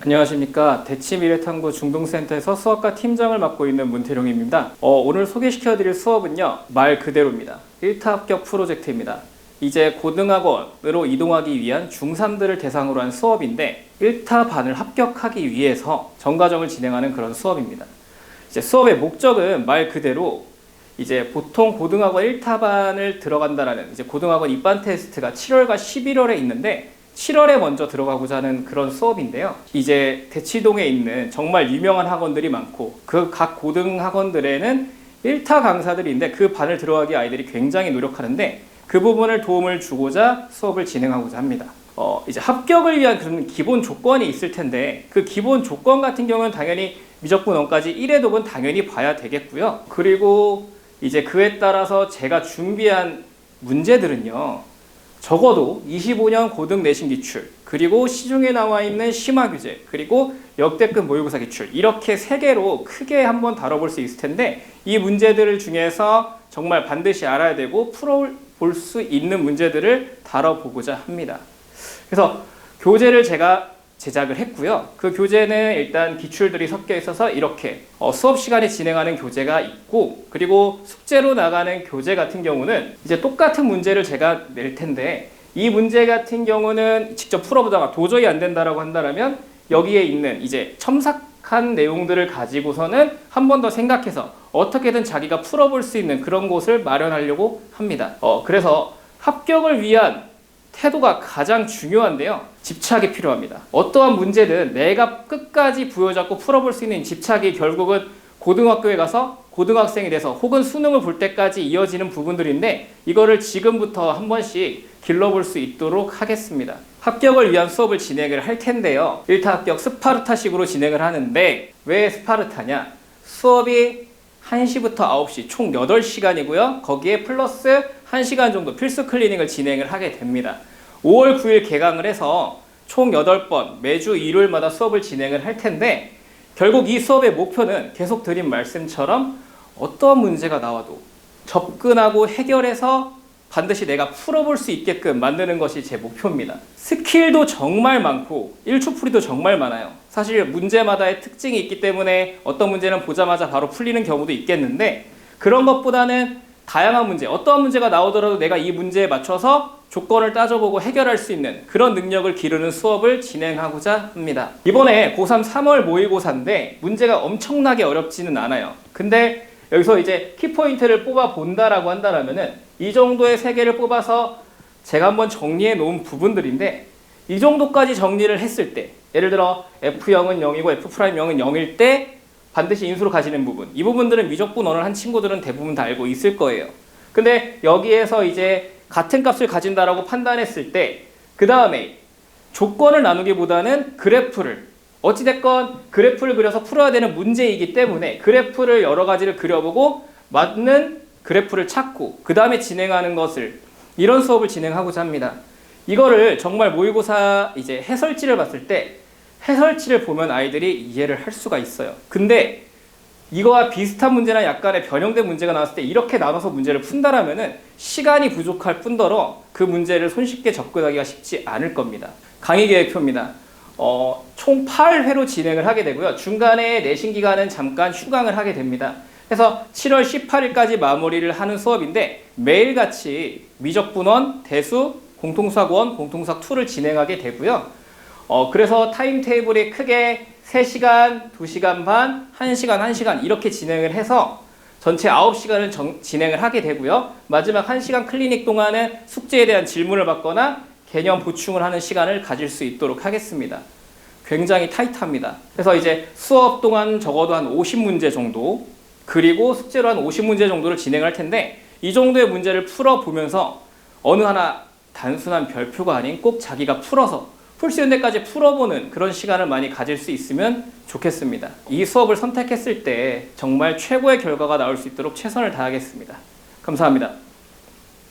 안녕하십니까. 대치미래탐구 중동센터에서 수학과 팀장을 맡고 있는 문태룡입니다. 오늘 소개시켜드릴 수업은요, 말 그대로입니다. 1타 합격 프로젝트입니다. 이제 고등학원으로 이동하기 위한 중3들을 대상으로 한 수업인데 1타 반을 합격하기 위해서 전과정을 진행하는 그런 수업입니다. 이제 수업의 목적은 말 그대로 이제 보통 고등학원 1타 반을 들어간다라는 이제 고등학원 입반 테스트가 7월과 11월에 있는데 7월에 먼저 들어가고자 하는 그런 수업인데요. 이제 대치동에 있는 정말 유명한 학원들이 많고 그 각 고등학원들에는 1타 강사들이 있는데 그 반을 들어가기 아이들이 굉장히 노력하는데 그 부분을 도움을 주고자 수업을 진행하고자 합니다. 이제 합격을 위한 그런 기본 조건이 있을 텐데 그 기본 조건 같은 경우는 당연히 미적분 원까지 1회 독은 당연히 봐야 되겠고요. 그리고 이제 그에 따라서 제가 준비한 문제들은요. 적어도 25년 고등 내신 기출, 그리고 시중에 나와 있는 심화 규제, 그리고 역대급 모의고사 기출 이렇게 세 개로 크게 한번 다뤄볼 수 있을 텐데 이 문제들 중에서 정말 반드시 알아야 되고 풀어볼 수 있는 문제들을 다뤄보고자 합니다. 그래서 교재를 제가 제작을 했고요. 그 교재는 일단 기출들이 섞여 있어서 이렇게 수업 시간에 진행하는 교재가 있고, 그리고 숙제로 나가는 교재 같은 경우는 이제 똑같은 문제를 제가 낼 텐데 이 문제 같은 경우는 직접 풀어보다가 도저히 안 된다라고 한다면 여기에 있는 이제 첨삭한 내용들을 가지고서는 한 번 더 생각해서 어떻게든 자기가 풀어볼 수 있는 그런 곳을 마련하려고 합니다. 그래서 합격을 위한 태도가 가장 중요한데요. 집착이 필요합니다. 어떠한 문제든 내가 끝까지 부여잡고 풀어볼 수 있는 집착이 결국은 고등학교에 가서 고등학생이 돼서 혹은 수능을 볼 때까지 이어지는 부분들인데 이거를 지금부터 한 번씩 길러볼 수 있도록 하겠습니다. 합격을 위한 수업을 진행을 할 텐데요. 1타 합격 스파르타식으로 진행을 하는데 왜 스파르타냐? 수업이 1시부터 9시 총 8시간이고요. 거기에 플러스 1시간 정도 필수 클리닉을 진행을 하게 됩니다. 5월 9일 개강을 해서 총 8번 매주 일요일마다 수업을 진행을 할 텐데 결국 이 수업의 목표는 계속 드린 말씀처럼 어떠한 문제가 나와도 접근하고 해결해서 반드시 내가 풀어볼 수 있게끔 만드는 것이 제 목표입니다. 스킬도 정말 많고 일초풀이도 정말 많아요. 사실 문제마다의 특징이 있기 때문에 어떤 문제는 보자마자 바로 풀리는 경우도 있겠는데 그런 것보다는 다양한 문제, 어떠한 문제가 나오더라도 내가 이 문제에 맞춰서 조건을 따져보고 해결할 수 있는 그런 능력을 기르는 수업을 진행하고자 합니다. 이번에 고3 3월 모의고사인데 문제가 엄청나게 어렵지는 않아요. 근데 여기서 이제 키포인트를 뽑아 본다라고 한다면은 이 정도의 세 개를 뽑아서 제가 한번 정리해 놓은 부분들인데 이 정도까지 정리를 했을 때 예를 들어 F0은 0이고 F'은 0일 때 반드시 인수로 가지는 부분, 이 부분들은 미적분 언어를 한 친구들은 대부분 다 알고 있을 거예요. 근데 여기에서 이제 같은 값을 가진다라고 판단했을 때 그 다음에 조건을 나누기보다는 그래프를 어찌됐건 그래프를 그려서 풀어야 되는 문제이기 때문에 그래프를 여러 가지를 그려보고 맞는 그래프를 찾고 그 다음에 진행하는 것을 이런 수업을 진행하고자 합니다. 이거를 정말 모의고사 이제 해설지를 봤을 때 해설지를 보면 아이들이 이해를 할 수가 있어요. 근데 이거와 비슷한 문제나 약간의 변형된 문제가 나왔을 때 이렇게 나눠서 문제를 푼다라면은 시간이 부족할 뿐더러 그 문제를 손쉽게 접근하기가 쉽지 않을 겁니다. 강의 계획표입니다. 총 8회로 진행을 하게 되고요. 중간에 내신 기간은 잠깐 휴강을 하게 됩니다. 그래서 7월 18일까지 마무리를 하는 수업인데 매일같이 미적분원, 대수, 공통수학 1, 공통수학 2를 진행하게 되고요. 그래서 타임테이블이 크게 3시간, 2시간 반, 1시간, 1시간 이렇게 진행을 해서 전체 9시간을 진행을 하게 되고요. 마지막 1시간 클리닉 동안은 숙제에 대한 질문을 받거나 개념 보충을 하는 시간을 가질 수 있도록 하겠습니다. 굉장히 타이트합니다. 그래서 이제 수업 동안 적어도 한 50문제 정도, 그리고 숙제로 한 50문제 정도를 진행할 텐데 이 정도의 문제를 풀어보면서 어느 하나 단순한 별표가 아닌 꼭 자기가 풀어서 풀 수 있는 데까지 풀어보는 그런 시간을 많이 가질 수 있으면 좋겠습니다. 이 수업을 선택했을 때 정말 최고의 결과가 나올 수 있도록 최선을 다하겠습니다. 감사합니다.